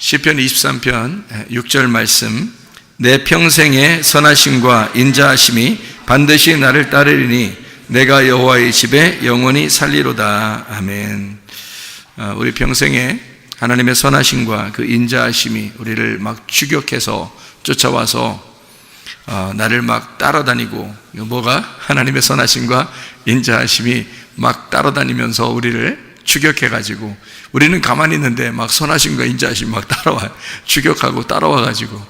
시편 23편 6절 말씀. 내 평생의 선하심과 인자하심이 반드시 나를 따르리니 내가 여호와의 집에 영원히 살리로다. 아멘. 우리 평생에 하나님의 선하심과 그 인자하심이 우리를 막 추격해서 쫓아와서 나를 막 따라다니고, 뭐가? 하나님의 선하심과 인자하심이 막 따라다니면서 우리를 추격해가지고, 우리는 가만히 있는데 막 선하심과 인자하심이 막 따라와요. 추격하고 따라와가지고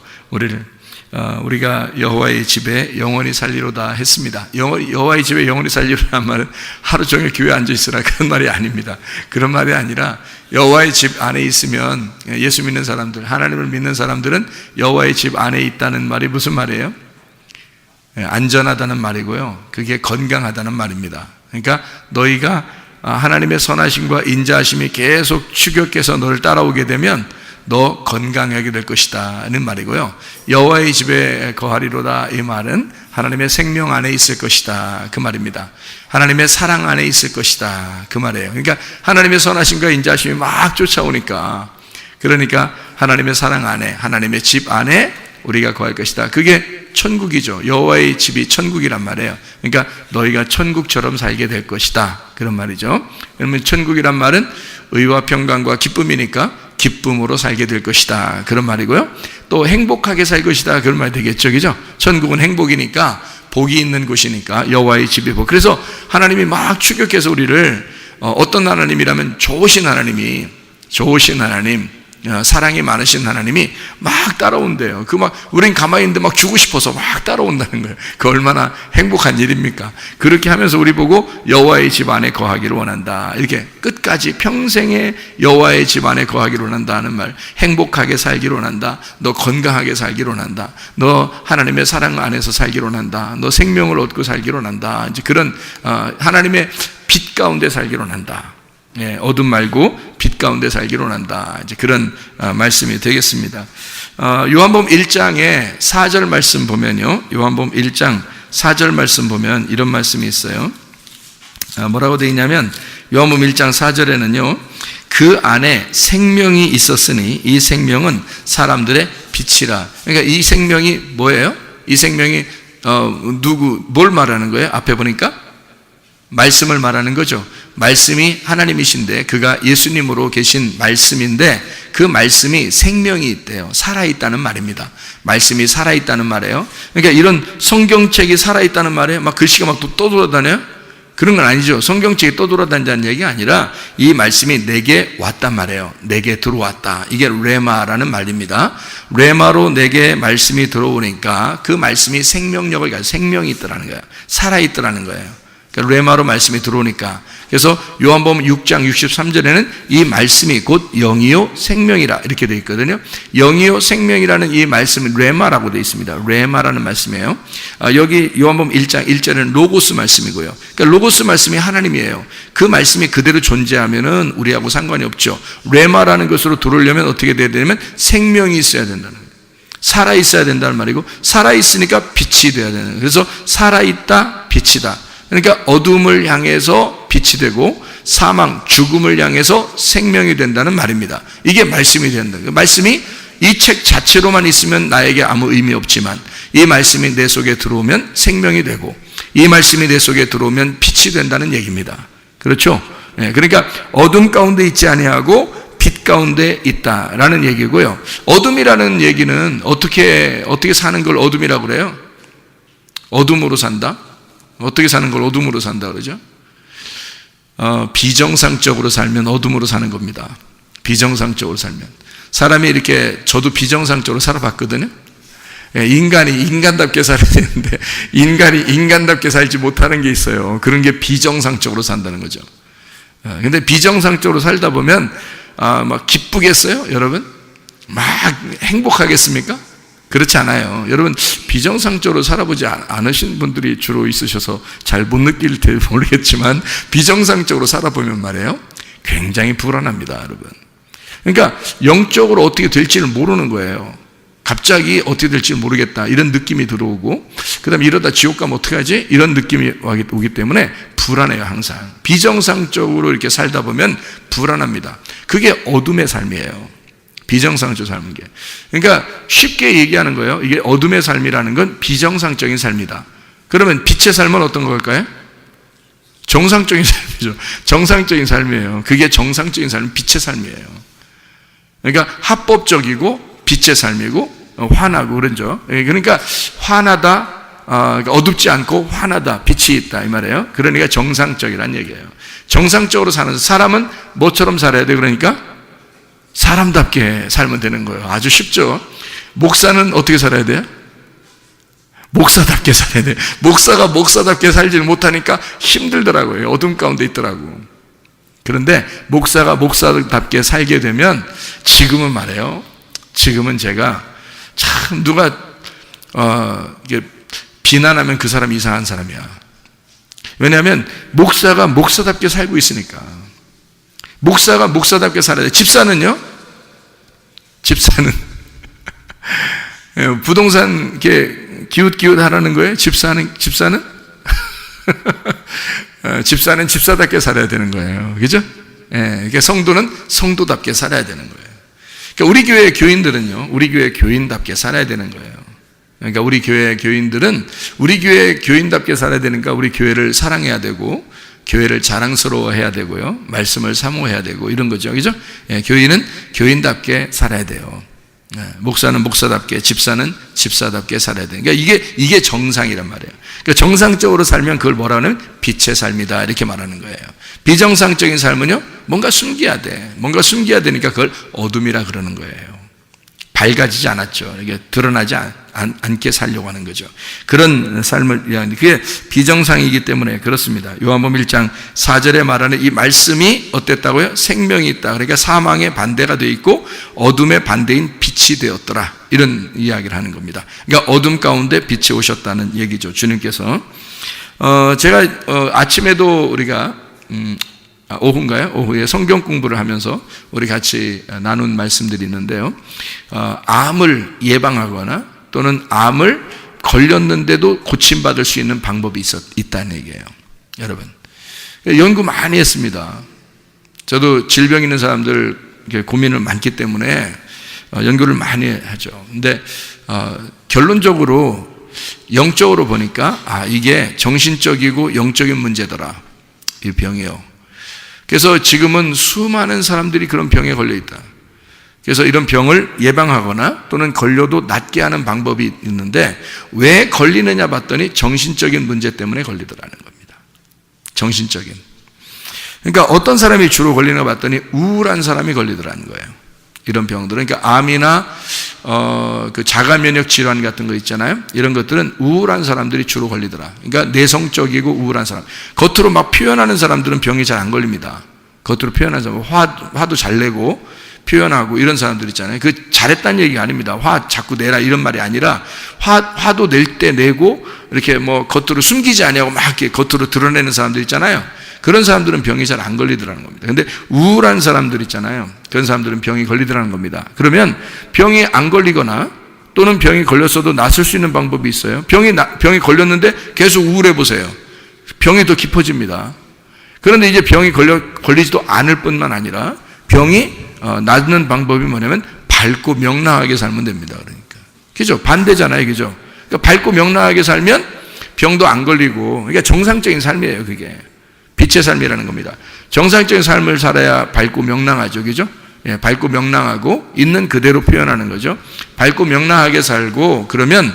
우리가 여호와의 집에 영원히 살리로다 했습니다. 여호와의 집에 영원히 살리로라는 말은 하루 종일 교회에 앉아있으라 그런 말이 아닙니다. 그런 말이 아니라 여호와의 집 안에 있으면, 예수 믿는 사람들, 하나님을 믿는 사람들은 여호와의 집 안에 있다는 말이 무슨 말이에요? 안전하다는 말이고요, 그게 건강하다는 말입니다. 그러니까 너희가 하나님의 선하심과 인자하심이 계속 추격해서 너를 따라오게 되면 너 건강하게 될 것이다 는 말이고요, 여호와의 집에 거하리로다 이 말은 하나님의 생명 안에 있을 것이다 그 말입니다. 하나님의 사랑 안에 있을 것이다 그 말이에요. 그러니까 하나님의 선하심과 인자하심이 막 쫓아오니까, 그러니까 하나님의 사랑 안에, 하나님의 집 안에 우리가 거할 것이다. 그게 천국이죠. 여호와의 집이 천국이란 말이에요. 그러니까 너희가 천국처럼 살게 될 것이다 그런 말이죠. 그러면 천국이란 말은 의와 평강과 기쁨이니까 기쁨으로 살게 될 것이다 그런 말이고요, 또 행복하게 살 것이다 그런 말이 되겠죠. 그죠? 천국은 행복이니까, 복이 있는 곳이니까 여호와의 집이 복. 그래서 하나님이 막 추격해서 우리를, 어떤 하나님이라면 좋으신 하나님, 사랑이 많으신 하나님이 막 따라온대요. 우린 가만히 있는데 막 주고 싶어서 막 따라온다는 거예요. 그 얼마나 행복한 일입니까? 그렇게 하면서 우리 보고 여호와의 집 안에 거하기를 원한다, 이렇게 끝까지 평생에 여호와의 집 안에 거하기를 원한다는 말, 행복하게 살기를 원한다, 너 건강하게 살기를 원한다, 너 하나님의 사랑 안에서 살기를 원한다, 너 생명을 얻고 살기를 원한다, 이제 그런 하나님의 빛 가운데 살기를 원한다. 어둠 말고 빛 가운데 살기를 원한다, 이제 그런 말씀이 되겠습니다. 요한복음 1장에 4절 말씀 보면요, 요한복음 1장 4절 말씀 보면 이런 말씀이 있어요. 뭐라고 되어 있냐면, 요한복음 1장 4절에는요 그 안에 생명이 있었으니 이 생명은 사람들의 빛이라. 그러니까 이 생명이 뭐예요? 이 생명이 뭘 말하는 거예요? 앞에 보니까 말씀을 말하는 거죠. 말씀이 하나님이신데 그가 예수님으로 계신 말씀인데, 그 말씀이 생명이 있대요. 살아있다는 말입니다. 말씀이 살아있다는 말이에요. 그러니까 이런 성경책이 살아있다는 말에 막 글씨가 막 떠돌아다녀요? 그런 건 아니죠. 성경책이 떠돌아다닌다는 얘기가 아니라 이 말씀이 내게 왔단 말이에요. 내게 들어왔다. 이게 레마라는 말입니다. 레마로 내게 말씀이 들어오니까 그 말씀이 생명력을 가지고 생명이 있더라는 거예요. 살아있더라는 거예요. 레마로 말씀이 들어오니까. 그래서 요한복음 6장 63절에는 이 말씀이 곧 영이요 생명이라 이렇게 되어 있거든요. 영이요 생명이라는 이 말씀은 레마라고 되어 있습니다. 레마라는 말씀이에요. 여기 요한복음 1장 1절에는 로고스 말씀이고요. 그러니까 로고스 말씀이 하나님이에요. 그 말씀이 그대로 존재하면은 우리하고 상관이 없죠. 레마라는 것으로 들어오려면 어떻게 돼야 되냐면 생명이 있어야 된다는 거예요. 살아있어야 된다는 말이고, 살아있으니까 빛이 돼야 되는 거예요. 그래서 살아있다, 빛이다. 그러니까 어둠을 향해서 빛이 되고 사망, 죽음을 향해서 생명이 된다는 말입니다. 이게 말씀이 된다. 말씀이 이 책 자체로만 있으면 나에게 아무 의미 없지만, 이 말씀이 내 속에 들어오면 생명이 되고, 이 말씀이 내 속에 들어오면 빛이 된다는 얘기입니다. 그렇죠? 그러니까 어둠 가운데 있지 아니하고 빛 가운데 있다라는 얘기고요. 어둠이라는 얘기는 어떻게 사는 걸 어둠이라고 그래요? 어둠으로 산다? 어떻게 사는 걸 어둠으로 산다 그러죠? 비정상적으로 살면 어둠으로 사는 겁니다. 비정상적으로 살면. 사람이 이렇게, 저도 비정상적으로 살아봤거든요. 인간이 인간답게 살아야 되는데 인간이 인간답게 살지 못하는 게 있어요. 그런 게 비정상적으로 산다는 거죠. 근데 비정상적으로 살다 보면 막 기쁘겠어요? 여러분? 막 행복하겠습니까? 그렇지 않아요. 여러분, 비정상적으로 살아보지 않으신 분들이 주로 있으셔서 잘 못 느낄지 모르겠지만, 비정상적으로 살아보면 말이에요, 굉장히 불안합니다, 여러분. 그러니까 영적으로 어떻게 될지를 모르는 거예요. 갑자기 어떻게 될지 모르겠다, 이런 느낌이 들어오고, 그 다음에 이러다 지옥 가면 어떡하지? 이런 느낌이 오기 때문에 불안해요. 항상 비정상적으로 이렇게 살다 보면 불안합니다. 그게 어둠의 삶이에요. 비정상적으로 삶은 게. 그러니까 쉽게 얘기하는 거예요. 이게 어둠의 삶이라는 건 비정상적인 삶이다. 그러면 빛의 삶은 어떤 걸까요? 정상적인 삶이죠. 정상적인 삶이에요. 그게 정상적인 삶은 빛의 삶이에요. 그러니까 합법적이고 빛의 삶이고 환하고 그러죠. 그러니까 환하다, 어둡지 않고 환하다, 빛이 있다 이 말이에요. 그러니까 정상적이란 얘기예요. 정상적으로 사는 사람은 뭐처럼 살아야 돼? 그러니까 사람답게 살면 되는 거예요. 아주 쉽죠. 목사는 어떻게 살아야 돼요? 목사답게 살아야 돼. 목사가 목사답게 살지를 못하니까 힘들더라고요. 어둠 가운데 있더라고. 그런데 목사가 목사답게 살게 되면 지금은 말해요. 지금은 제가 참 누가 이게 비난하면 그 사람이 이상한 사람이야. 왜냐하면 목사가 목사답게 살고 있으니까. 목사가 목사답게 살아야 돼. 집사는요? 집사는 부동산 이렇게 기웃기웃 하라는 거예요? 집사는? 집사는 집사답게 살아야 되는 거예요. 그죠? 그러니까 성도는 성도답게 살아야 되는 거예요. 그러니까 우리 교회 교인들은요, 우리 교회 교인답게 살아야 되는 거예요. 그러니까 우리 교회 교인들은 우리 교회 교인답게 살아야 되니까 우리 교회를 사랑해야 되고, 교회를 자랑스러워해야 되고요, 말씀을 사모해야 되고 이런 거죠. 그죠? 교인은 교인답게 살아야 돼요. 목사는 목사답게, 집사는 집사답게 살아야 돼. 그러니까 이게 정상이란 말이에요. 그러니까 정상적으로 살면 그걸 뭐라 하면 빛의 삶이다 이렇게 말하는 거예요. 비정상적인 삶은요, 뭔가 숨겨야 돼. 뭔가 숨겨야 되니까 그걸 어둠이라 그러는 거예요. 밝아지지 않았죠. 이게 드러나지 않게 살려고 하는 거죠. 그런 삶을, 그게 비정상이기 때문에 그렇습니다. 요한복음 1장 4절에 말하는 이 말씀이 어땠다고요? 생명이 있다. 그러니까 사망의 반대가 되어 있고 어둠의 반대인 빛이 되었더라. 이런 이야기를 하는 겁니다. 그러니까 어둠 가운데 빛이 오셨다는 얘기죠. 주님께서. 제가 아침에도 우리가 오후인가요? 오후에 성경 공부를 하면서 우리 같이 나눈 말씀들이 있는데요. 암을 예방하거나 또는 암을 걸렸는데도 고침받을 수 있는 방법이 있다는 얘기예요. 여러분, 연구 많이 했습니다. 저도 질병 있는 사람들 고민을 많기 때문에 연구를 많이 하죠. 근데 결론적으로 영적으로 보니까 이게 정신적이고 영적인 문제더라. 이 병이요. 그래서 지금은 수많은 사람들이 그런 병에 걸려 있다. 그래서 이런 병을 예방하거나 또는 걸려도 낫게 하는 방법이 있는데 왜 걸리느냐 봤더니 정신적인 문제 때문에 걸리더라는 겁니다. 정신적인. 그러니까 어떤 사람이 주로 걸리나 봤더니 우울한 사람이 걸리더라는 거예요. 이런 병들은. 그러니까 암이나 그 자가 면역 질환 같은 거 있잖아요. 이런 것들은 우울한 사람들이 주로 걸리더라. 그러니까 내성적이고 우울한 사람. 겉으로 막 표현하는 사람들은 병이 잘 안 걸립니다. 겉으로 표현하는 사람, 화도 잘 내고 표현하고 이런 사람들 있잖아요. 그 잘했다는 얘기가 아닙니다. 화 자꾸 내라 이런 말이 아니라 화도 낼 때 내고 이렇게 뭐 겉으로 숨기지 아니하고 막 이렇게 겉으로 드러내는 사람들 있잖아요. 그런 사람들은 병이 잘 안 걸리더라는 겁니다. 근데 우울한 사람들 있잖아요. 그런 사람들은 병이 걸리더라는 겁니다. 그러면 병이 안 걸리거나 또는 병이 걸렸어도 낫을 수 있는 방법이 있어요. 병이 걸렸는데 계속 우울해 보세요. 병이 더 깊어집니다. 그런데 이제 병이 걸리지도 않을 뿐만 아니라 병이 낫는 방법이 뭐냐면 밝고 명랑하게 살면 됩니다. 그러니까. 그죠? 반대잖아요. 그죠? 그러니까 밝고 명랑하게 살면 병도 안 걸리고, 그러니까 정상적인 삶이에요. 그게. 빛의 삶이라는 겁니다. 정상적인 삶을 살아야 밝고 명랑하죠. 그죠? 예, 밝고 명랑하고 있는 그대로 표현하는 거죠. 밝고 명랑하게 살고 그러면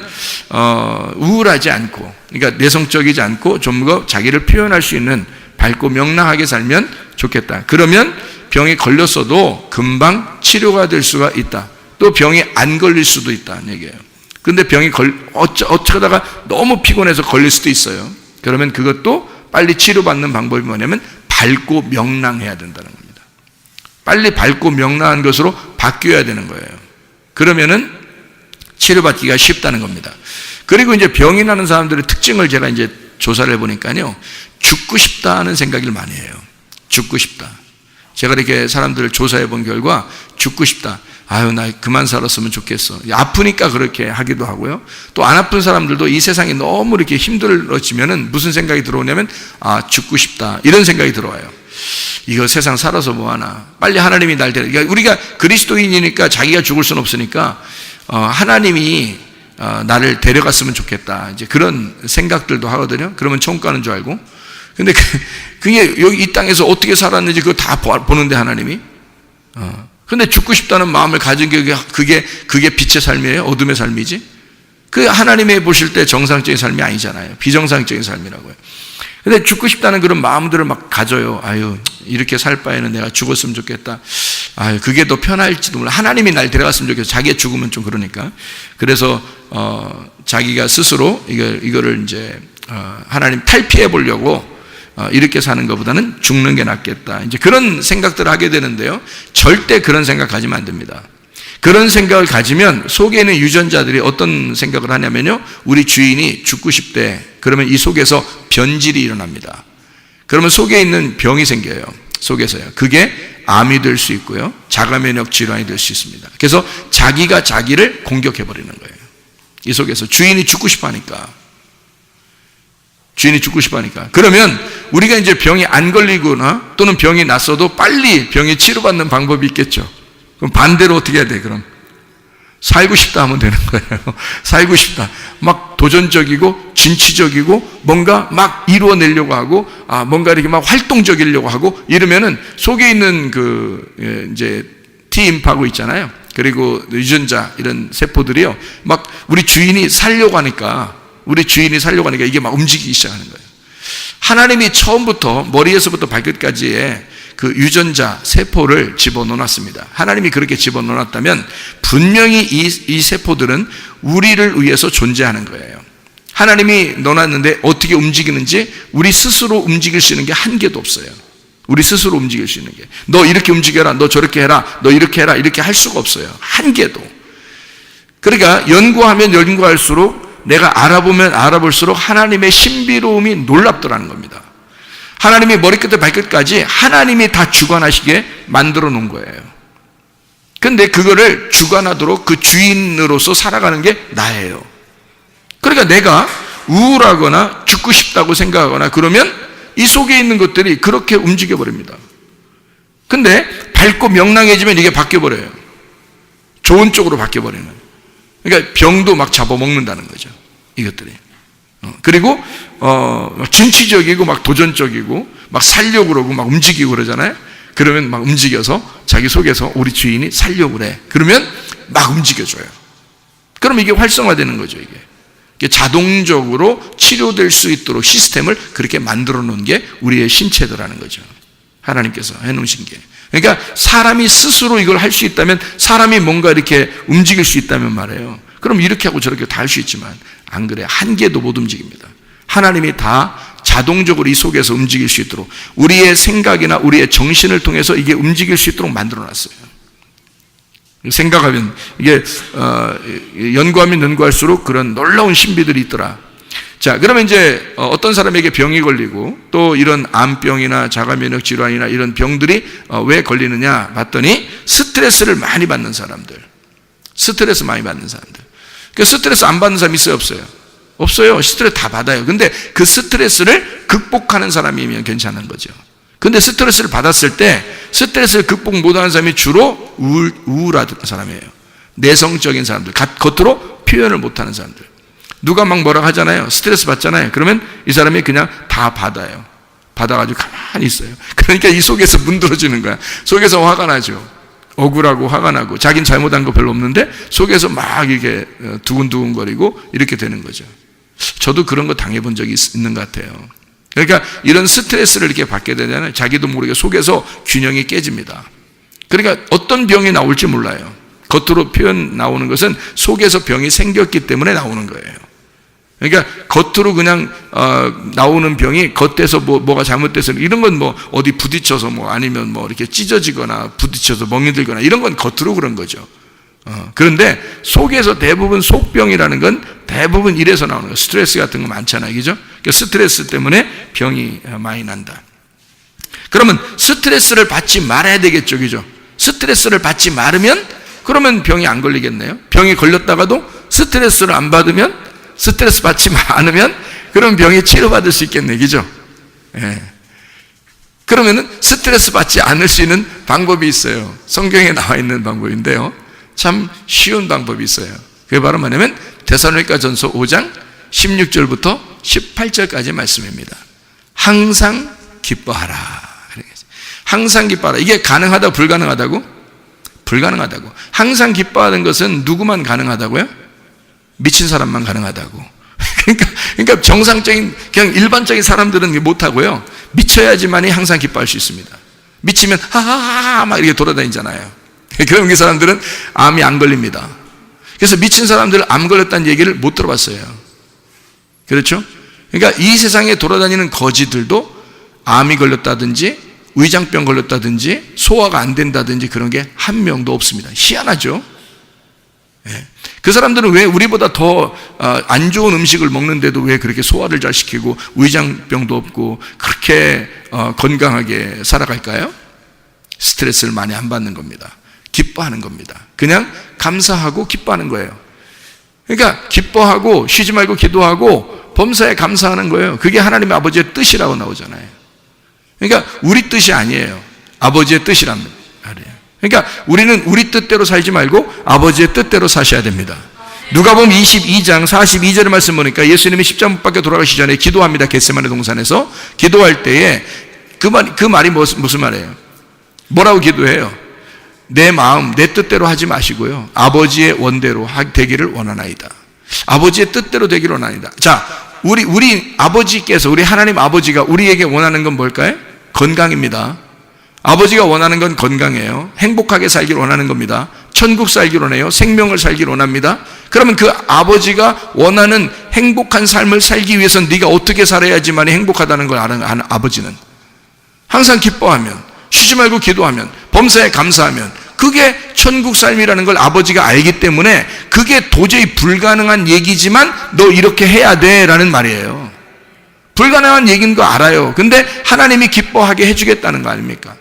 우울하지 않고, 그러니까 내성적이지 않고 좀 더 자기를 표현할 수 있는 밝고 명랑하게 살면 좋겠다. 그러면 병이 걸렸어도 금방 치료가 될 수가 있다. 또 병이 안 걸릴 수도 있다는 얘기예요. 그런데 병이 어쩌다가 너무 피곤해서 걸릴 수도 있어요. 그러면 그것도 빨리 치료받는 방법이 뭐냐면 밝고 명랑해야 된다는 겁니다. 빨리 밝고 명랑한 것으로 바뀌어야 되는 거예요. 그러면은 치료받기가 쉽다는 겁니다. 그리고 이제 병이 나는 사람들의 특징을 제가 이제 조사를 해보니까요, 죽고 싶다는 생각을 많이 해요. 죽고 싶다. 제가 이렇게 사람들을 조사해 본 결과 죽고 싶다. 아유, 나 그만 살았으면 좋겠어. 아프니까 그렇게 하기도 하고요. 또 안 아픈 사람들도 이 세상이 너무 이렇게 힘들어지면은 무슨 생각이 들어오냐면 죽고 싶다. 이런 생각이 들어와요. 이거 세상 살아서 뭐하나. 빨리 하나님이 날 데려. 그러니까 우리가 그리스도인이니까 자기가 죽을 수는 없으니까 하나님이 나를 데려갔으면 좋겠다. 이제 그런 생각들도 하거든요. 그러면 천국 가는 줄 알고. 근데 그게 여기 이 땅에서 어떻게 살았는지 그거 다 보는데 하나님이. 근데 죽고 싶다는 마음을 가진 게 그게 빛의 삶이에요? 어둠의 삶이지? 그 하나님이 보실 때 정상적인 삶이 아니잖아요. 비정상적인 삶이라고요. 근데 죽고 싶다는 그런 마음들을 막 가져요. 아유, 이렇게 살 바에는 내가 죽었으면 좋겠다. 아유, 그게 더 편할지도 몰라. 하나님이 날 데려갔으면 좋겠어. 자기가 죽으면 좀 그러니까. 그래서 자기가 스스로 이거를 이제 하나님 탈피해 보려고 이렇게 사는 것보다는 죽는 게 낫겠다. 이제 그런 생각들을 하게 되는데요. 절대 그런 생각 가지면 안 됩니다. 그런 생각을 가지면 속에 있는 유전자들이 어떤 생각을 하냐면요. 우리 주인이 죽고 싶대. 그러면 이 속에서 변질이 일어납니다. 그러면 속에 있는 병이 생겨요. 속에서요. 그게 암이 될 수 있고요. 자가면역 질환이 될 수 있습니다. 그래서 자기가 자기를 공격해버리는 거예요. 이 속에서 주인이 죽고 싶어 하니까. 주인이 죽고 싶어 하니까. 그러면 우리가 이제 병이 안 걸리거나 또는 병이 났어도 빨리 병에 치료받는 방법이 있겠죠. 그럼 반대로 어떻게 해야 돼, 그럼? 살고 싶다 하면 되는 거예요. 살고 싶다. 막 도전적이고, 진취적이고, 뭔가 막 이루어내려고 하고, 뭔가 이렇게 막 활동적이려고 하고, 이러면은 속에 있는 이제 T임파고 있잖아요. 그리고 유전자, 이런 세포들이요. 막 우리 주인이 살려고 하니까 이게 막 움직이기 시작하는 거예요. 하나님이 처음부터 머리에서부터 발끝까지의 그 유전자 세포를 집어넣어놨습니다. 하나님이 그렇게 집어넣어놨다면 분명히 이 세포들은 우리를 위해서 존재하는 거예요. 하나님이 넣어놨는데 어떻게 움직이는지 우리 스스로 움직일 수 있는 게 한 개도 없어요. 우리 스스로 움직일 수 있는 게. 너 이렇게 움직여라, 너 저렇게 해라, 너 이렇게 해라, 이렇게 할 수가 없어요. 한 개도. 그러니까 연구하면 연구할수록 내가 알아보면 알아볼수록 하나님의 신비로움이 놀랍더라는 겁니다. 하나님이 머리끝부터 발끝까지 하나님이 다 주관하시게 만들어 놓은 거예요. 근데 그거를 주관하도록 그 주인으로서 살아가는 게 나예요. 그러니까 내가 우울하거나 죽고 싶다고 생각하거나 그러면 이 속에 있는 것들이 그렇게 움직여 버립니다. 근데 밝고 명랑해지면 이게 바뀌어 버려요. 좋은 쪽으로 바뀌어 버리는. 그러니까 병도 막 잡아먹는다는 거죠. 이것들이. 그리고 진취적이고 막 도전적이고 막 살려고 그러고 막 움직이고 그러잖아요. 그러면 막 움직여서 자기 속에서 우리 주인이 살려고 그래. 그러면 막 움직여줘요. 그럼 이게 활성화되는 거죠. 이게 자동적으로 치료될 수 있도록 시스템을 그렇게 만들어 놓은 게 우리의 신체더라는 거죠. 하나님께서 해놓으신 게. 그러니까 사람이 스스로 이걸 할 수 있다면, 사람이 뭔가 이렇게 움직일 수 있다면 말이에요. 그럼 이렇게 하고 저렇게 다 할 수 있지만 안 그래. 한 개도 못 움직입니다. 하나님이 다 자동적으로 이 속에서 움직일 수 있도록 우리의 생각이나 우리의 정신을 통해서 이게 움직일 수 있도록 만들어놨어요. 생각하면 이게 연구하면 연구할수록 그런 놀라운 신비들이 있더라. 자, 그러면 이제 어떤 사람에게 병이 걸리고 또 이런 암병이나 자가면역 질환이나 이런 병들이 왜 걸리느냐 봤더니 스트레스를 많이 받는 사람들. 스트레스 많이 받는 사람들. 그 스트레스 안 받는 사람 있어요, 없어요? 없어요. 스트레스 다 받아요. 근데 그 스트레스를 극복하는 사람이면 괜찮은 거죠. 근데 스트레스를 받았을 때 스트레스를 극복 못하는 사람이 주로 우울한 사람이에요. 내성적인 사람들, 겉으로 표현을 못하는 사람들. 누가 막 뭐라고 하잖아요. 스트레스 받잖아요. 그러면 이 사람이 그냥 다 받아요. 받아가지고 가만히 있어요. 그러니까 이 속에서 문드러지는 거야. 속에서 화가 나죠. 억울하고 화가 나고 자기는 잘못한 거 별로 없는데 속에서 막 이렇게 두근두근거리고 이렇게 되는 거죠. 저도 그런 거 당해본 적이 있는 것 같아요. 그러니까 이런 스트레스를 이렇게 받게 되잖아요. 자기도 모르게 속에서 균형이 깨집니다. 그러니까 어떤 병이 나올지 몰라요. 겉으로 표현 나오는 것은 속에서 병이 생겼기 때문에 나오는 거예요. 그러니까 겉으로 그냥 나오는 병이 겉에서 뭐가 잘못돼서 이런 건 뭐 어디 부딪혀서 뭐 아니면 뭐 이렇게 찢어지거나 부딪혀서 멍이 들거나 이런 건 겉으로 그런 거죠. 그런데 속에서 대부분 속병이라는 건 대부분 이래서 나오는 거예요. 스트레스 같은 거 많잖아요. 그죠? 그러니까 스트레스 때문에 병이 많이 난다. 그러면 스트레스를 받지 말아야 되겠죠. 그죠? 스트레스를 받지 말으면 그러면 병이 안 걸리겠네요. 병이 걸렸다가도 스트레스를 안 받으면 스트레스 받지 않으면 그럼 병이 치료받을 수 있겠네. 그죠? 예. 그러면은 스트레스 받지 않을 수 있는 방법이 있어요. 성경에 나와 있는 방법인데요. 참 쉬운 방법이 있어요. 그게 바로 뭐냐면 데살로니가전서 5장 16절부터 18절까지 말씀입니다. 항상 기뻐하라. 항상 기뻐하라. 이게 가능하다, 불가능하다고? 불가능하다고. 항상 기뻐하는 것은 누구만 가능하다고요? 미친 사람만 가능하다고. 그러니까 정상적인, 그냥 일반적인 사람들은 못하고요. 미쳐야지만이 항상 기뻐할 수 있습니다. 미치면 하하하 막 이렇게 돌아다니잖아요. 그럼 그 사람들은 암이 안 걸립니다. 그래서 미친 사람들은 암 걸렸다는 얘기를 못 들어봤어요. 그렇죠? 그러니까 이 세상에 돌아다니는 거지들도 암이 걸렸다든지 위장병 걸렸다든지 소화가 안 된다든지 그런 게 한 명도 없습니다. 희한하죠? 예. 그 사람들은 왜 우리보다 더 안 좋은 음식을 먹는데도 왜 그렇게 소화를 잘 시키고 위장병도 없고 그렇게 건강하게 살아갈까요? 스트레스를 많이 안 받는 겁니다. 기뻐하는 겁니다. 그냥 감사하고 기뻐하는 거예요. 그러니까 기뻐하고 쉬지 말고 기도하고 범사에 감사하는 거예요. 그게 하나님의 아버지의 뜻이라고 나오잖아요. 그러니까 우리 뜻이 아니에요. 아버지의 뜻이란 말이에요. 그러니까 우리는 우리 뜻대로 살지 말고 아버지의 뜻대로 사셔야 됩니다. 누가복음 22장 42절의 말씀 보니까 예수님이 십자가 못 박혀 돌아가시기 전에 기도합니다. 겟세마네 동산에서 기도할 때에 그 말이 무슨 말이에요? 뭐라고 기도해요? 내 마음, 내 뜻대로 하지 마시고요. 아버지의 원대로 되기를 원하나이다. 아버지의 뜻대로 되기를 원하나이다. 자, 우리 아버지께서, 우리 하나님 아버지가 우리에게 원하는 건 뭘까요? 건강입니다. 아버지가 원하는 건 건강이에요. 행복하게 살기를 원하는 겁니다. 천국 살기를 원해요. 생명을 살기를 원합니다. 그러면 그 아버지가 원하는 행복한 삶을 살기 위해서는 네가 어떻게 살아야지만 행복하다는 걸 아는 아버지는 항상 기뻐하면, 쉬지 말고 기도하면, 범사에 감사하면 그게 천국 삶이라는 걸 아버지가 알기 때문에 그게 도저히 불가능한 얘기지만 너 이렇게 해야 돼 라는 말이에요. 불가능한 얘기인 거 알아요. 근데 하나님이 기뻐하게 해주겠다는 거 아닙니까?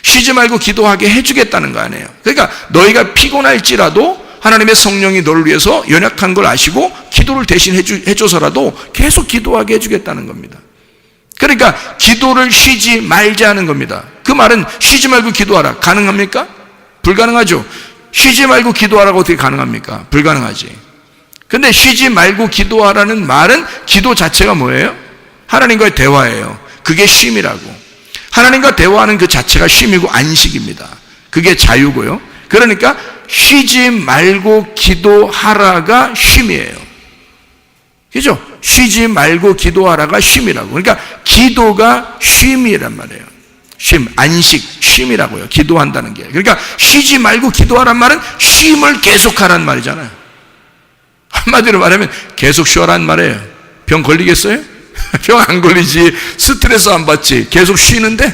쉬지 말고 기도하게 해주겠다는 거 아니에요. 그러니까 너희가 피곤할지라도 하나님의 성령이 너를 위해서 연약한 걸 아시고 기도를 대신 해줘서라도 계속 기도하게 해주겠다는 겁니다. 그러니까 기도를 쉬지 말자 하는 겁니다. 그 말은 쉬지 말고 기도하라. 가능합니까? 불가능하죠. 쉬지 말고 기도하라고 어떻게 가능합니까? 불가능하지. 근데 쉬지 말고 기도하라는 말은 기도 자체가 뭐예요? 하나님과의 대화예요. 그게 쉼이라고. 하나님과 대화하는 그 자체가 쉼이고 안식입니다. 그게 자유고요. 그러니까 쉬지 말고 기도하라가 쉼이에요. 그죠? 쉬지 말고 기도하라가 쉼이라고. 그러니까 기도가 쉼이란 말이에요. 쉼, 안식, 쉼이라고요. 기도한다는 게. 그러니까 쉬지 말고 기도하란 말은 쉼을 계속하란 말이잖아요. 한마디로 말하면 계속 쉬어란 말이에요. 병 걸리겠어요? 병 안 걸리지. 스트레스 안 받지. 계속 쉬는데?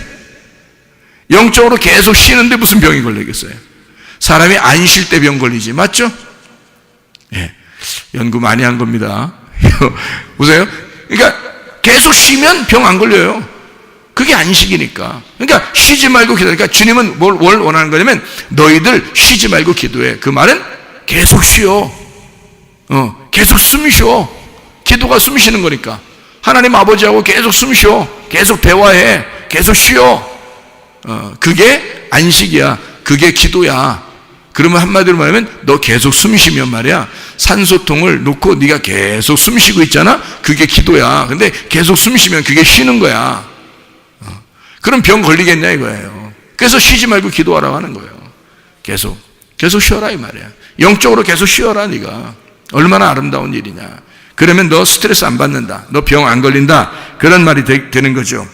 영적으로 계속 쉬는데 무슨 병이 걸리겠어요? 사람이 안 쉴 때 병 걸리지. 맞죠? 예. 연구 많이 한 겁니다. 보세요. 그러니까 계속 쉬면 병 안 걸려요. 그게 안식이니까. 그러니까 쉬지 말고 기도해. 그러니까 주님은 뭘 원하는 거냐면 너희들 쉬지 말고 기도해. 그 말은 계속 쉬어. 계속 숨 쉬어. 기도가 숨 쉬는 거니까. 하나님 아버지하고 계속 숨 쉬어. 계속 대화해. 계속 쉬어. 그게 안식이야. 그게 기도야. 그러면 한마디로 말하면 너 계속 숨 쉬면 말이야. 산소통을 놓고 네가 계속 숨 쉬고 있잖아. 그게 기도야. 근데 계속 숨 쉬면 그게 쉬는 거야. 그럼 병 걸리겠냐 이거예요. 그래서 쉬지 말고 기도하라고 하는 거예요. 계속 쉬어라 이 말이야. 영적으로 계속 쉬어라 네가. 얼마나 아름다운 일이냐. 그러면 너 스트레스 안 받는다. 너 병 안 걸린다. 그런 말이 되는 거죠.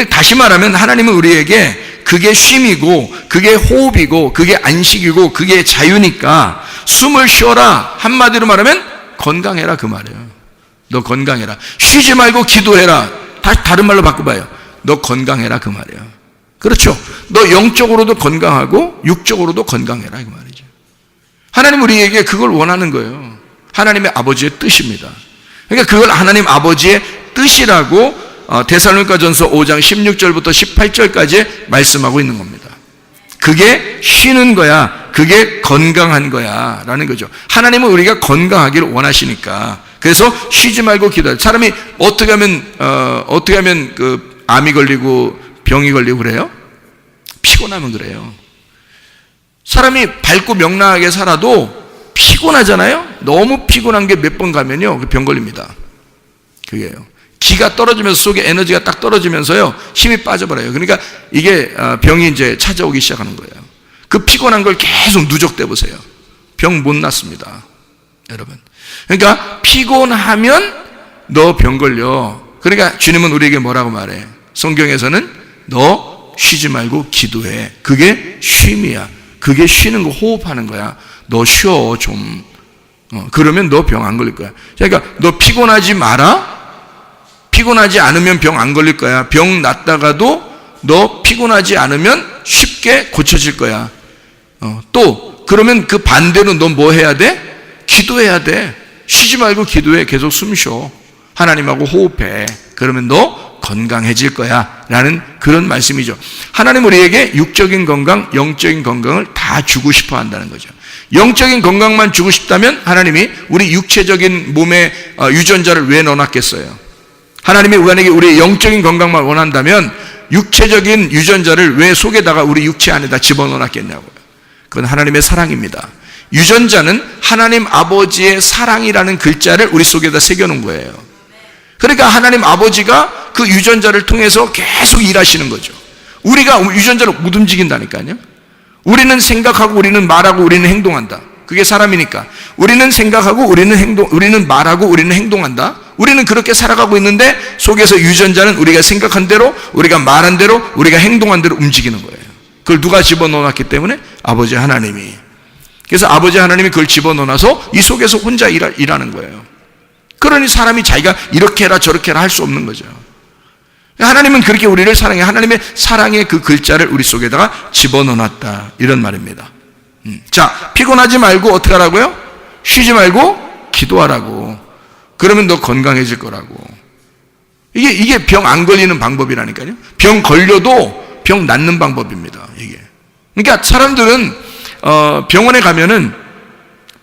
다시 말하면 하나님은 우리에게 그게 쉼이고 그게 호흡이고 그게 안식이고 그게 자유니까 숨을 쉬어라. 한마디로 말하면 건강해라 그 말이에요. 너 건강해라. 쉬지 말고 기도해라. 다른 말로 바꿔봐요. 너 건강해라 그 말이에요. 그렇죠. 너 영적으로도 건강하고 육적으로도 건강해라 그 말이죠. 하나님 우리에게 그걸 원하는 거예요. 하나님의 아버지의 뜻입니다. 그러니까 그걸 하나님 아버지의 뜻이라고 데살로니가전서 5장 16절부터 18절까지 말씀하고 있는 겁니다. 그게 쉬는 거야. 그게 건강한 거야 라는 거죠. 하나님은 우리가 건강하기를 원하시니까. 그래서 쉬지 말고 기도해. 사람이 어떻게 하면 암이 걸리고 병이 걸리고 그래요? 피곤하면 그래요. 사람이 밝고 명랑하게 살아도 피곤하잖아요? 너무 피곤한 게 몇 번 가면요, 병 걸립니다. 그게요. 기가 떨어지면서 속에 에너지가 딱 떨어지면서요, 힘이 빠져버려요. 그러니까 이게 병이 이제 찾아오기 시작하는 거예요. 그 피곤한 걸 계속 누적돼 보세요. 병 못 낫습니다. 여러분. 그러니까 피곤하면 너 병 걸려. 그러니까 주님은 우리에게 뭐라고 말해? 성경에서는 너 쉬지 말고 기도해. 그게 쉼이야. 그게 쉬는 거, 호흡하는 거야. 너 쉬어 좀. 그러면 너 병 안 걸릴 거야. 그러니까 너 피곤하지 마라. 피곤하지 않으면 병 안 걸릴 거야. 병 났다가도 너 피곤하지 않으면 쉽게 고쳐질 거야. 또 그러면 그 반대로 너 뭐 해야 돼? 기도해야 돼. 쉬지 말고 기도해. 계속 숨 쉬어. 하나님하고 호흡해. 그러면 너 건강해질 거야 라는 그런 말씀이죠. 하나님 우리에게 육적인 건강, 영적인 건강을 다 주고 싶어 한다는 거죠. 영적인 건강만 주고 싶다면 하나님이 우리 육체적인 몸에 유전자를 왜 넣어놨겠어요? 하나님이 만약에 우리 영적인 건강만 원한다면 육체적인 유전자를 왜 속에다가 우리 육체 안에다 집어넣어놨겠냐고요. 그건 하나님의 사랑입니다. 유전자는 하나님 아버지의 사랑이라는 글자를 우리 속에다 새겨놓은 거예요. 그러니까 하나님 아버지가 그 유전자를 통해서 계속 일하시는 거죠. 우리가 유전자를 못 움직인다니까요. 우리는 생각하고 우리는 말하고 우리는 행동한다. 그게 사람이니까. 우리는 생각하고 우리는 말하고 우리는 행동한다. 우리는 그렇게 살아가고 있는데 속에서 유전자는 우리가 생각한 대로, 우리가 말한 대로, 우리가 행동한 대로 움직이는 거예요. 그걸 누가 집어넣어놨기 때문에? 아버지 하나님이. 그래서 아버지 하나님이 그걸 집어넣어놔서 이 속에서 혼자 일하는 거예요. 그러니 사람이 자기가 이렇게 해라 저렇게 해라 할 수 없는 거죠. 하나님은 그렇게 우리를 사랑해. 하나님의 사랑의 그 글자를 우리 속에다가 집어넣어놨다 이런 말입니다. 자, 피곤하지 말고 어떻게 하라고요? 쉬지 말고 기도하라고. 그러면 너 건강해질 거라고. 이게 병 안 걸리는 방법이라니까요. 병 걸려도 병 낫는 방법입니다. 이게. 그러니까 사람들은 병원에 가면은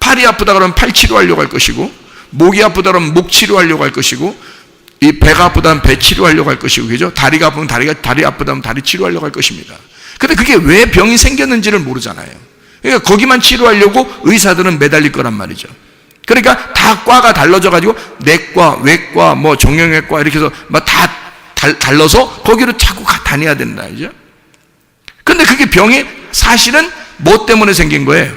팔이 아프다 그러면 팔 치료하려고 할 것이고, 목이 아프다 그러면 목 치료하려고 할 것이고, 이 배가 아프다면 배 치료하려고 할 것이고, 그죠? 다리가 아프면 다리 아프다면 다리 치료하려고 할 것입니다. 근데 그게 왜 병이 생겼는지를 모르잖아요. 그러니까 거기만 치료하려고 의사들은 매달릴 거란 말이죠. 그러니까 다 과가 달라져가지고 내과, 외과, 뭐 정형외과 이렇게 해서 막 다 달라서 거기로 자꾸 다녀야 된다, 그죠? 근데 그게 병이 사실은 뭐 때문에 생긴 거예요?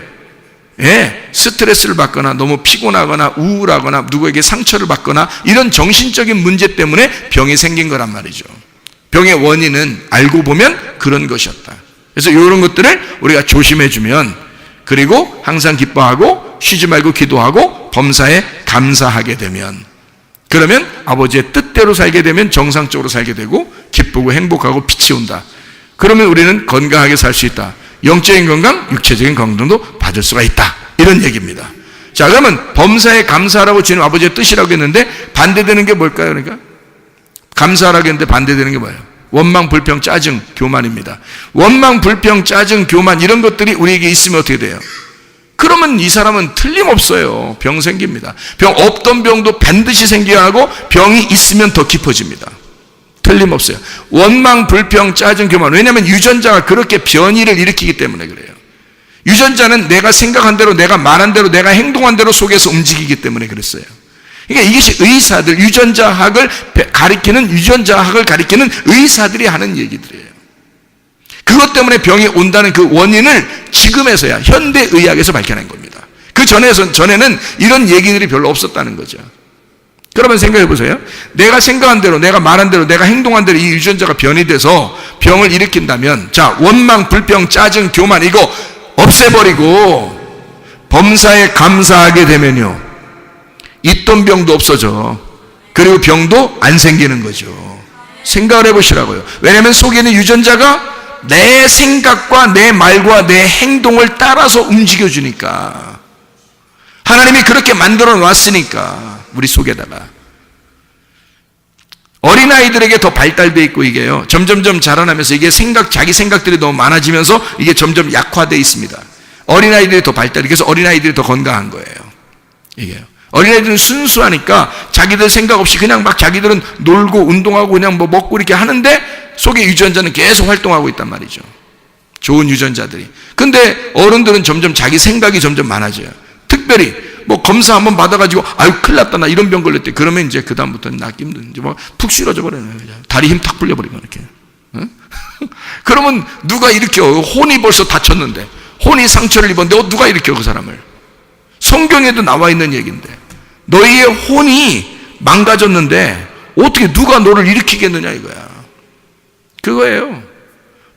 예, 스트레스를 받거나 너무 피곤하거나 우울하거나 누구에게 상처를 받거나 이런 정신적인 문제 때문에 병이 생긴 거란 말이죠. 병의 원인은 알고 보면 그런 것이었다. 그래서 이런 것들을 우리가 조심해주면, 그리고 항상 기뻐하고 쉬지 말고 기도하고 범사에 감사하게 되면, 그러면 아버지의 뜻대로 살게 되면 정상적으로 살게 되고 기쁘고 행복하고 빛이 온다. 그러면 우리는 건강하게 살 수 있다. 영적인 건강, 육체적인 건강도 받을 수가 있다. 이런 얘기입니다. 자, 그러면 범사에 감사하라고 주님 아버지의 뜻이라고 했는데 반대되는 게 뭘까요? 그러니까 감사하라고 했는데 반대되는 게 뭐예요? 원망, 불평, 짜증, 교만입니다. 원망, 불평, 짜증, 교만 이런 것들이 우리에게 있으면 어떻게 돼요? 그러면 이 사람은 틀림없어요. 병 생깁니다. 병 없던 병도 반드시 생겨야 하고 병이 있으면 더 깊어집니다. 틀림없어요. 원망, 불평, 짜증, 교만. 왜냐하면 유전자가 그렇게 변이를 일으키기 때문에 그래요. 유전자는 내가 생각한 대로, 내가 말한 대로, 내가 행동한 대로 속에서 움직이기 때문에 그랬어요. 그러니까 이것이 의사들, 유전자학을 가리키는 의사들이 하는 얘기들이에요. 그것 때문에 병이 온다는 그 원인을 지금에서야 현대의학에서 밝혀낸 겁니다. 그 전에는 이런 얘기들이 별로 없었다는 거죠. 그러면 생각해 보세요. 내가 생각한 대로, 내가 말한 대로, 내가 행동한 대로 이 유전자가 변이 돼서 병을 일으킨다면, 자, 원망, 불평, 짜증, 교만 이거 없애버리고 범사에 감사하게 되면요, 있던 병도 없어져. 그리고 병도 안 생기는 거죠. 생각을 해보시라고요. 왜냐하면 속에 있는 유전자가 내 생각과 내 말과 내 행동을 따라서 움직여주니까. 하나님이 그렇게 만들어 놨으니까 우리 속에다가. 어린아이들에게 더 발달되어 있고 이게요, 점점점 자라나면서 이게 자기 생각들이 너무 많아지면서 이게 점점 약화되어 있습니다. 어린아이들이 더 발달이, 그래서 어린아이들이 더 건강한 거예요. 이게요. 어린애들은 순수하니까 자기들 생각 없이 그냥 막 자기들은 놀고 운동하고 그냥 뭐 먹고 이렇게 하는데 속에 유전자는 계속 활동하고 있단 말이죠. 좋은 유전자들이. 근데 어른들은 점점 자기 생각이 점점 많아져요. 특별히 뭐 검사 한번 받아가지고 아유 큰일 났다 나 이런 병 걸렸대. 그러면 이제 그 다음부터는 낫기 힘든 이제 뭐 푹 쓰러져 버려요. 다리 힘 탁 풀려버리고 이렇게. 응? 그러면 누가 일으켜? 혼이 벌써 다쳤는데 혼이 상처를 입었는데 누가 일으켜 그 사람을? 성경에도 나와 있는 얘기인데 너희의 혼이 망가졌는데 어떻게 누가 너를 일으키겠느냐 이거야. 그거예요.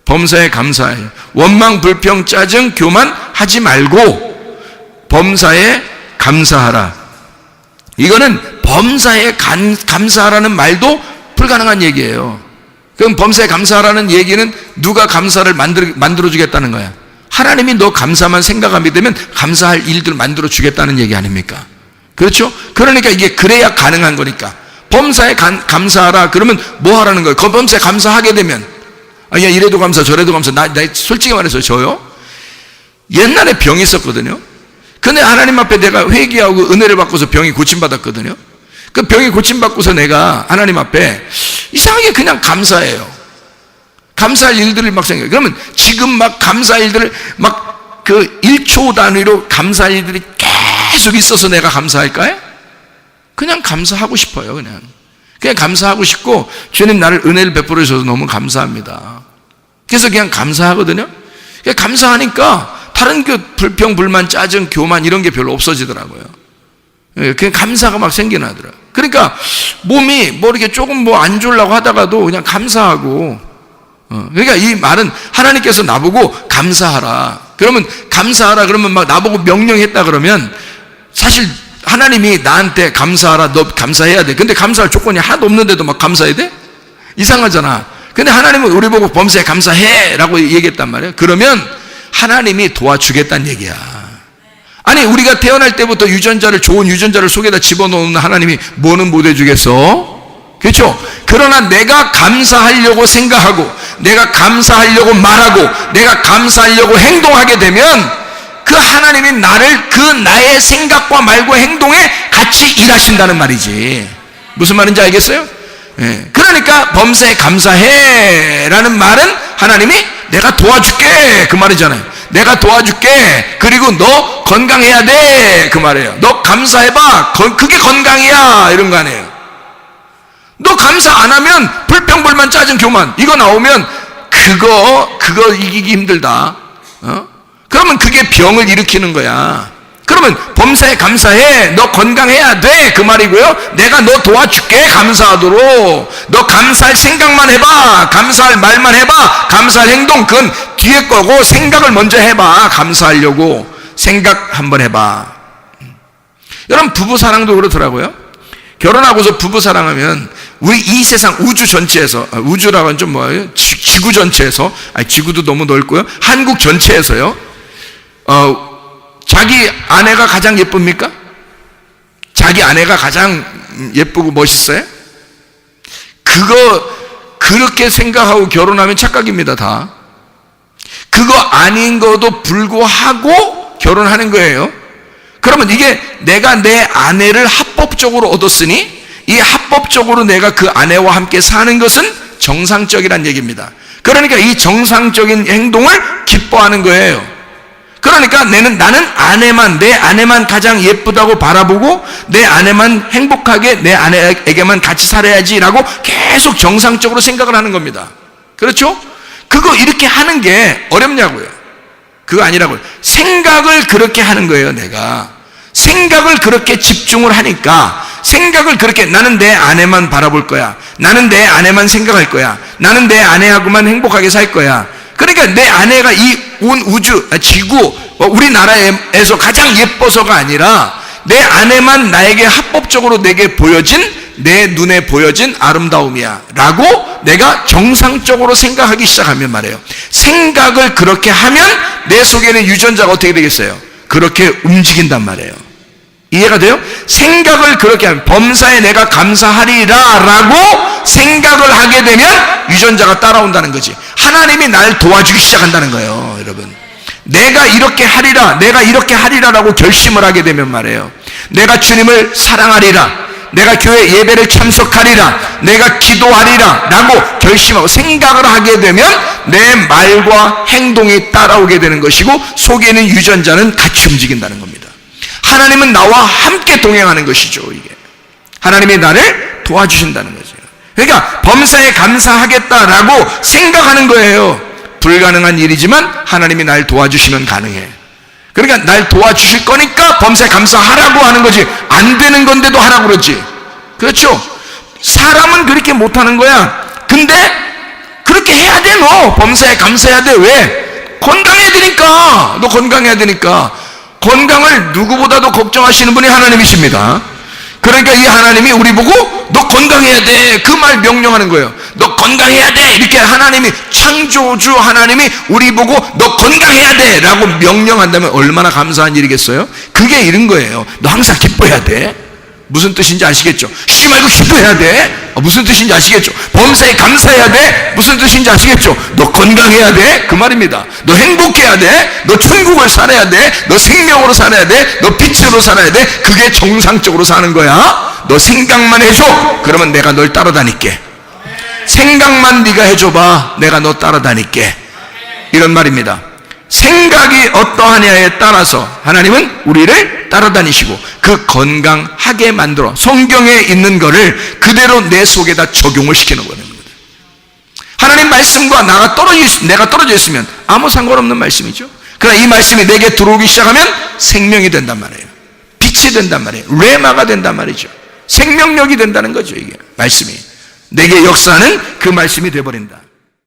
범사에 감사해. 원망, 불평, 짜증, 교만 하지 말고 범사에 감사하라. 이거는 범사에 감사하라는 말도 불가능한 얘기예요. 그럼 범사에 감사하라는 얘기는 누가 감사를 만들어주겠다는 거야. 하나님이 너 감사만 생각하게 되면 감사할 일들을 만들어주겠다는 얘기 아닙니까? 그렇죠? 그러니까 이게 그래야 가능한 거니까. 범사에 감사하라 그러면 뭐 하라는 거예요? 그 범사에 감사하게 되면 야 이래도 감사 저래도 감사. 나 솔직히 말해서 저요 옛날에 병이 있었거든요. 근데 하나님 앞에 내가 회개하고 은혜를 받고서 병이 고침받았거든요. 그 병이 고침받고서 내가 하나님 앞에 이상하게 그냥 감사해요. 감사할 일들을 막 생각해요. 그러면 지금 막 감사할 일들을 막 그 1초 단위로 감사할 일들이 계속 있어서 내가 감사할까요? 그냥 감사하고 싶어요. 그냥 감사하고 싶고 주님 나를 은혜를 베풀어 주셔서 너무 감사합니다. 그래서 그냥 감사하거든요. 감사하니까 다른 그 불평, 불만, 짜증, 교만 이런 게 별로 없어지더라고요. 그냥 감사가 막 생겨나더라고요. 그러니까 몸이 뭐 이렇게 조금 뭐 안 좋으려고 하다가도 그냥 감사하고 그러니까 이 말은 하나님께서 나보고 감사하라. 그러면 감사하라 그러면 막 나보고 명령했다 그러면 사실 하나님이 나한테 감사하라, 너 감사해야 돼. 근데 감사할 조건이 하나도 없는데도 막 감사해야 돼? 이상하잖아. 근데 하나님은 우리 보고 범사에 감사해 라고 얘기했단 말이에요. 그러면 하나님이 도와주겠다는 얘기야. 아니 우리가 태어날 때부터 좋은 유전자를 속에다 집어넣는 하나님이 뭐는 못 해주겠어? 그렇죠? 그러나 내가 감사하려고 생각하고 내가 감사하려고 말하고 내가 감사하려고 행동하게 되면 그 하나님이 나를 그 나의 생각과 말과 행동에 같이 일하신다는 말이지. 무슨 말인지 알겠어요? 그러니까 범사에 감사해 라는 말은 하나님이 내가 도와줄게 그 말이잖아요. 내가 도와줄게. 그리고 너 건강해야 돼 그 말이에요. 너 감사해봐. 그게 건강이야 이런 거 아니에요. 너 감사 안 하면 불평불만 짜증 교만 이거 나오면 그거 이기기 힘들다. 그러면 그게 병을 일으키는 거야. 그러면 범사에 감사해. 너 건강해야 돼 그 말이고요. 내가 너 도와줄게 감사하도록. 너 감사할 생각만 해봐. 감사할 말만 해봐. 감사할 행동 그건 뒤에 거고 생각을 먼저 해봐. 감사하려고 생각 한번 해봐. 여러분 부부사랑도 그렇더라고요. 결혼하고서 부부사랑하면 우리 이 세상 우주 전체에서 우주라고 하면 좀 뭐예요? 지구 전체에서 지구도 너무 넓고요. 한국 전체에서요. 자기 아내가 가장 예쁩니까? 자기 아내가 가장 예쁘고 멋있어요? 그렇게 생각하고 결혼하면 착각입니다, 다. 그거 아닌 것도 불구하고 결혼하는 거예요. 그러면 이게 내가 내 아내를 합법적으로 얻었으니 이 합법적으로 내가 그 아내와 함께 사는 것은 정상적이란 얘기입니다. 그러니까 이 정상적인 행동을 기뻐하는 거예요. 그러니까 나는 내 아내만 가장 예쁘다고 바라보고 내 아내만 행복하게 내 아내에게만 같이 살아야지라고 계속 정상적으로 생각을 하는 겁니다. 그렇죠? 그거 이렇게 하는 게 어렵냐고요. 그거 아니라고요. 생각을 그렇게 하는 거예요. 내가 생각을 그렇게 집중을 하니까 생각을 그렇게 나는 내 아내만 바라볼 거야. 나는 내 아내만 생각할 거야. 나는 내 아내하고만 행복하게 살 거야. 그러니까 내 아내가 이 온 우주, 지구, 우리나라에서 가장 예뻐서가 아니라 내 아내만 나에게 합법적으로 내게 보여진 내 눈에 보여진 아름다움이야 라고 내가 정상적으로 생각하기 시작하면 말이에요. 생각을 그렇게 하면 내 속에는 유전자가 어떻게 되겠어요? 그렇게 움직인단 말이에요. 이해가 돼요? 생각을 그렇게 하면 범사에 내가 감사하리라 라고 생각을 하게 되면 유전자가 따라온다는 거지. 하나님이 날 도와주기 시작한다는 거예요. 여러분 내가 이렇게 하리라 라고 결심을 하게 되면 말이에요. 내가 주님을 사랑하리라, 내가 교회 예배를 참석하리라, 내가 기도하리라 라고 결심하고 생각을 하게 되면 내 말과 행동이 따라오게 되는 것이고, 속에 있는 유전자는 같이 움직인다는 겁니다. 하나님은 나와 함께 동행하는 것이죠. 이게 하나님이 나를 도와주신다는 거죠. 그러니까 범사에 감사하겠다라고 생각하는 거예요. 불가능한 일이지만 하나님이 날 도와주시면 가능해. 그러니까 날 도와주실 거니까 범사에 감사하라고 하는 거지, 안 되는 건데도 하라고 그러지. 그렇죠? 사람은 그렇게 못하는 거야. 근데 그렇게 해야 돼. 너 범사에 감사해야 돼. 왜? 건강해야 되니까. 너 건강해야 되니까. 건강을 누구보다도 걱정하시는 분이 하나님이십니다. 그러니까 이 하나님이 우리 보고 너 건강해야 돼, 그 말 명령하는 거예요. 너 건강해야 돼, 이렇게 하나님이, 창조주 하나님이 우리 보고 너 건강해야 돼 라고 명령한다면 얼마나 감사한 일이겠어요? 그게 이런 거예요. 너 항상 기뻐해야 돼. 무슨 뜻인지 아시겠죠? 쉬지 말고 기도해야 돼. 무슨 뜻인지 아시겠죠? 범사에 감사해야 돼. 무슨 뜻인지 아시겠죠? 너 건강해야 돼. 그 말입니다. 너 행복해야 돼. 너 천국을 살아야 돼. 너 생명으로 살아야 돼. 너 빛으로 살아야 돼. 그게 정상적으로 사는 거야. 너 생각만 해줘. 그러면 내가 널 따라다닐게. 생각만 네가 해줘봐. 내가 너 따라다닐게. 이런 말입니다. 생각이 어떠하냐에 따라서 하나님은 우리를 따라다니시고 그 건강하게 만들어 성경에 있는 거를 그대로 내 속에다 적용을 시키는 거예요. 하나님 말씀과 내가 떨어져 있으면 아무 상관없는 말씀이죠. 그러나 이 말씀이 내게 들어오기 시작하면 생명이 된단 말이에요. 빛이 된단 말이에요. 레마가 된단 말이죠. 생명력이 된다는 거죠. 이게 말씀이 내게 역사하는 그 말씀이 되어버린다.